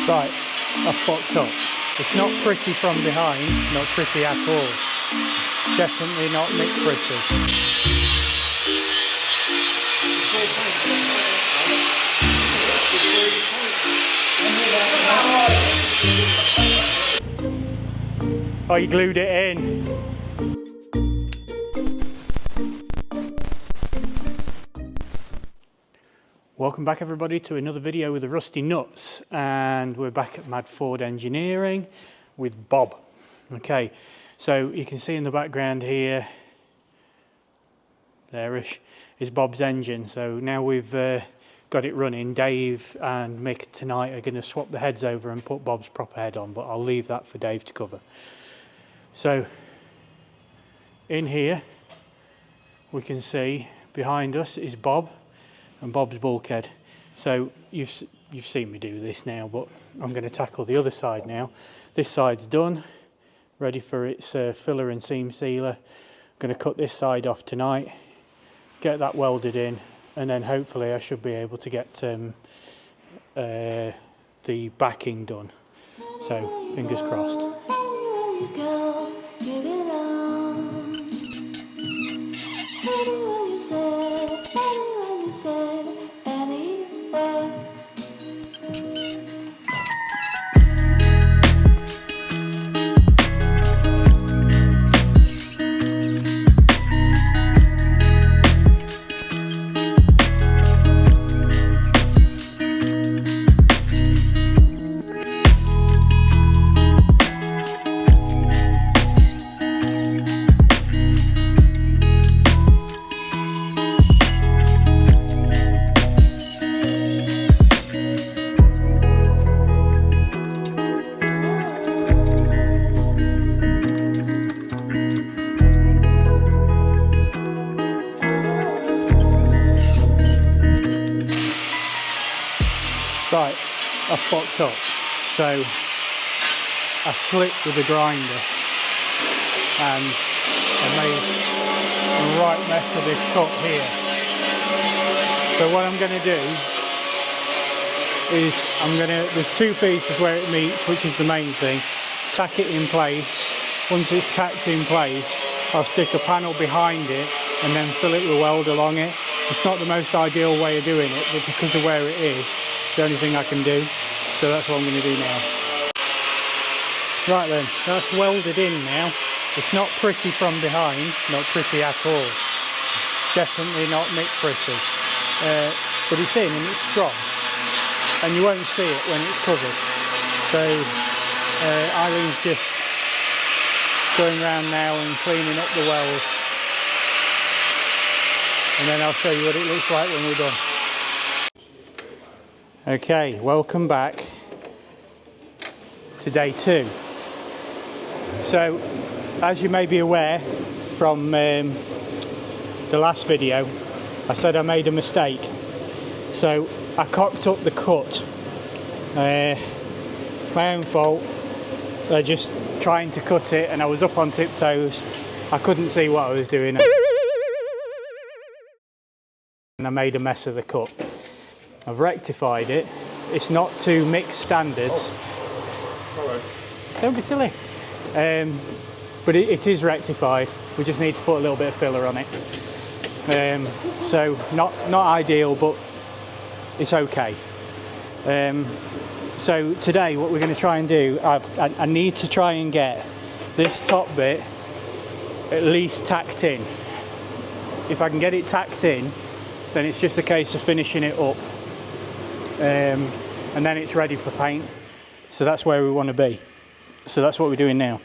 Right, I fucked up. It's not pretty from behind, not pretty at all. Definitely not Mick pretty. Oh, you glued it in. Welcome back everybody to another video with the Rusty Nuts, and we're back at Mad Ford Engineering with Bob. Okay, so you can see in the background here, there-ish, is Bob's engine. So now we've got it running, Dave and Mick tonight are going to swap the heads over and put Bob's proper head on, but I'll leave that for Dave to cover. So in here we can see behind us is Bob and Bob's bulkhead. So you've seen me do this now, but I'm going to tackle the other side now. This side's done, ready for its filler and seam sealer. I'm going to cut this side off tonight, get that welded in, and then hopefully I should be able to get the backing done. So fingers crossed. Right, I fucked up. So I slipped with the grinder and I made a right mess of this cut here. So what I'm going to do is there's two pieces where it meets, which is the main thing. Tack it in place. Once it's tacked in place, I'll stick a panel behind it and then fill it with weld along it. It's not the most ideal way of doing it, but because of where it is, the only thing I can do, so that's what I'm going to do now. Right then, that's welded in now. It's not pretty from behind, not pretty at all. Definitely not Mick pretty. But it's in and it's strong, and you won't see it when it's covered. So Eileen's just going around now and cleaning up the weld, and then I'll show you what it looks like when we're done. Okay, welcome back to day 2. So, as you may be aware from the last video, I said I made a mistake. So, I cocked up the cut. My own fault. They're just trying to cut it and I was up on tiptoes. I couldn't see what I was doing. And I made a mess of the cut. I've rectified it. It's not to Mick standards. Oh. Don't be silly. But it is rectified. We just need to put a little bit of filler on it. So not ideal, but it's okay. So today what we're going to try and do, I need to try and get this top bit at least tacked in. If I can get it tacked in, then it's just a case of finishing it up. And then it's ready for paint. So that's where we want to be. So that's what we're doing now.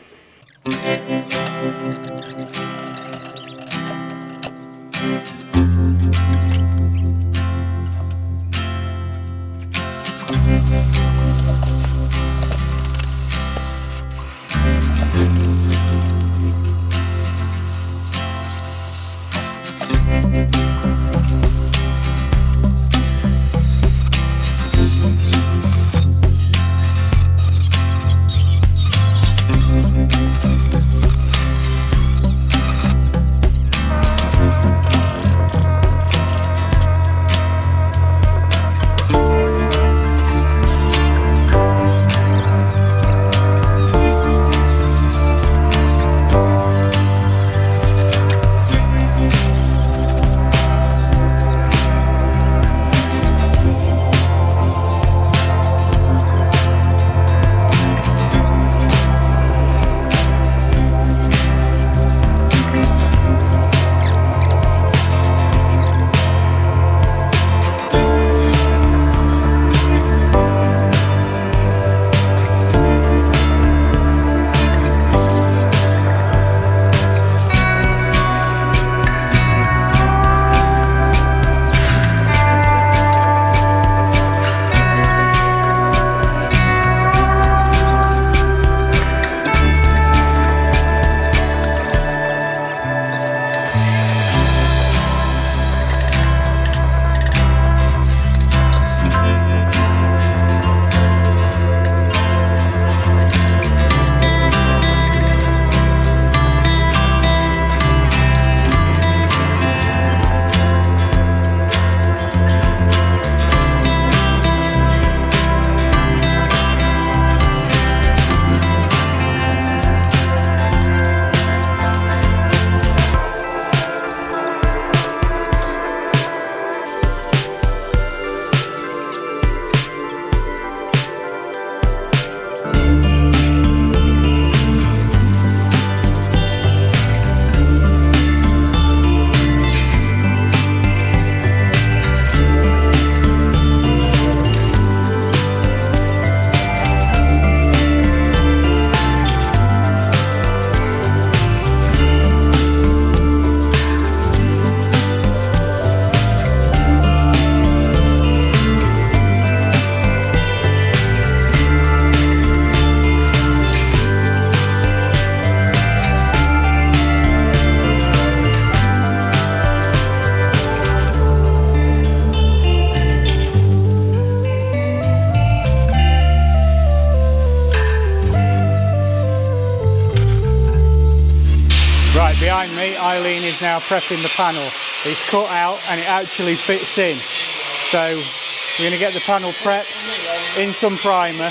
behind me, Eileen is now prepping the panel. It's cut out and it actually fits in. So we're going to get the panel prepped, in some primer,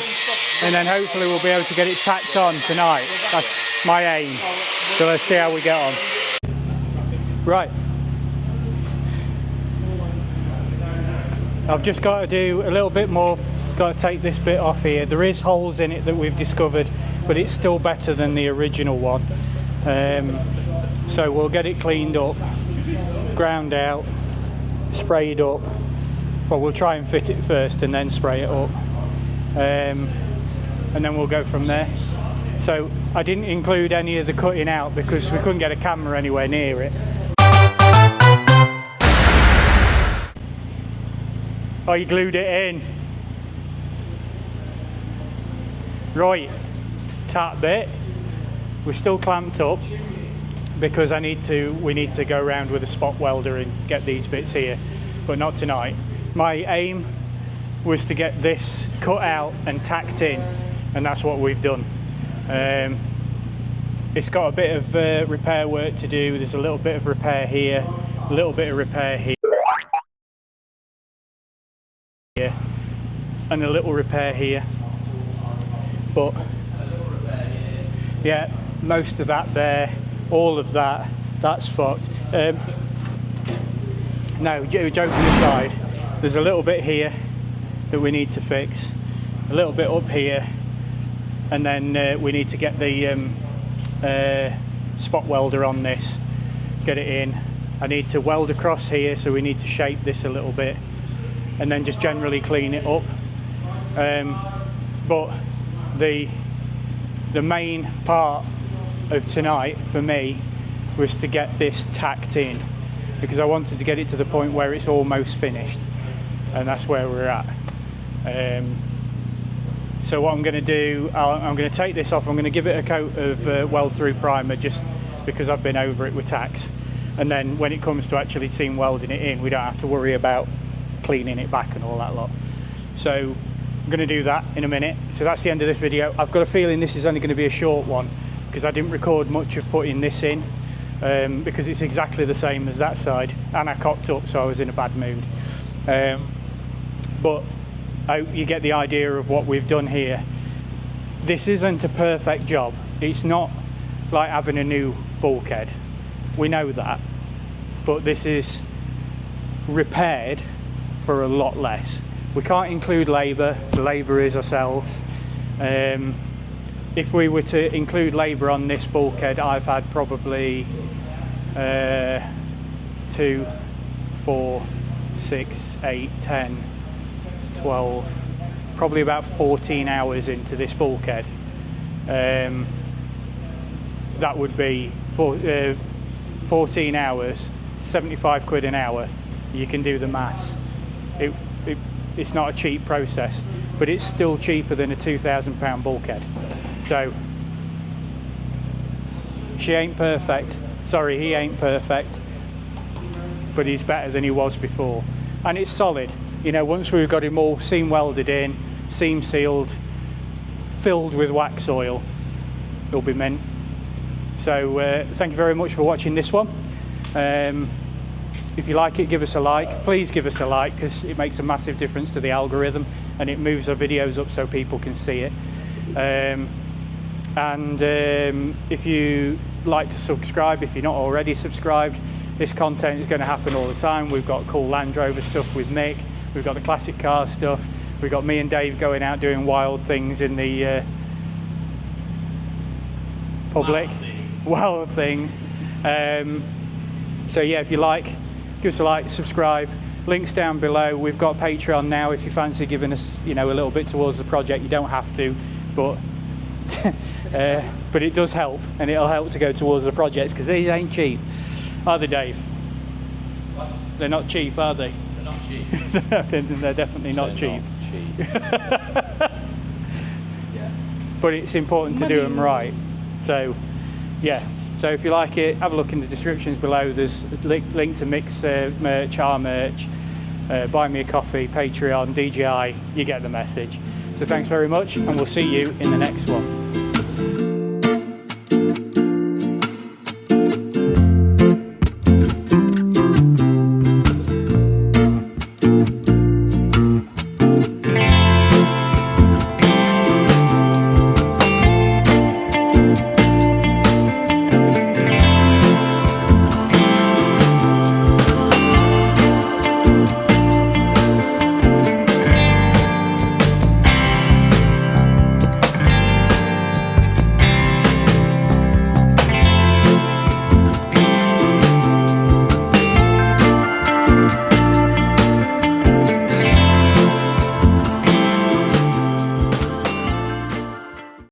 and then hopefully we'll be able to get it tacked on tonight. That's my aim. So let's see how we get on. Right. I've just got to do a little bit more. Got to take this bit off here. There is holes in it that we've discovered, but it's still better than the original one. So we'll get it cleaned up, ground out, sprayed up. Well, we'll try and fit it first and then spray it up, and then we'll go from there. So I didn't include any of the cutting out because we couldn't get a camera anywhere near it. Oh, you glued it in. Right, tap bit. We're still clamped up because we need to go around with a spot welder and get these bits here, but not tonight. My aim was to get this cut out and tacked in, and that's what we've done. It's got a bit of repair work to do. There's a little bit of repair here, a little bit of repair here, and a little repair here. But yeah, most of that there, all of that, that's fucked. No, joking aside, there's a little bit here that we need to fix, a little bit up here, and then we need to get the spot welder on this, get it in. I need to weld across here, so we need to shape this a little bit, and then just generally clean it up. But the main part of tonight for me was to get this tacked in, because I wanted to get it to the point where it's almost finished, and that's where we're at. So what I'm going to do, I'm going to take this off. I'm going to give it a coat of weld through primer, just because I've been over it with tacks, and then when it comes to actually seam welding it in, we don't have to worry about cleaning it back and all that lot. So I'm going to do that in a minute. So that's the end of this video. I've got a feeling this is only going to be a short one because I didn't record much of putting this in, because it's exactly the same as that side, and I cocked up, so I was in a bad mood. But you get the idea of what we've done here. This isn't a perfect job. It's not like having a new bulkhead. We know that. But this is repaired for a lot less. We can't include labour. The labour is ourselves. If we were to include labour on this bulkhead, I've had probably 2, 4, 6, 8, 10, 12, probably about 14 hours into this bulkhead. That would be 14 hours, 75 quid an hour. You can do the maths. It's not a cheap process, but it's still cheaper than a £2,000 bulkhead. So she ain't perfect. Sorry, he ain't perfect, but he's better than he was before, and it's solid. You know, once we've got him all seam welded in, seam sealed, filled with wax oil, it'll be mint. So thank you very much for watching this one. If you like it, give us a like. Please give us a like, because it makes a massive difference to the algorithm, and it moves our videos up so people can see it. If you like to subscribe, if you're not already subscribed, this content is going to happen all the time. We've got cool Land Rover stuff with Mick. We've got the classic car stuff. We've got me and Dave going out doing wild things in the public. Wild things. So yeah, if you like, give us a like, subscribe. Links down below. We've got Patreon now. If you fancy giving us, you know, a little bit towards the project, you don't have to, but but it does help, and it'll help to go towards the projects, because these ain't cheap, are they, Dave? What? They're not cheap, are they? They're not cheap. They're definitely not cheap. Yeah. But it's important to do them right. So yeah, so if you like it, have a look in the descriptions below. There's a link to Mick's merch, our merch, buy me a coffee, Patreon, DJI. You get the message. So thanks very much, and we'll see you in the next one.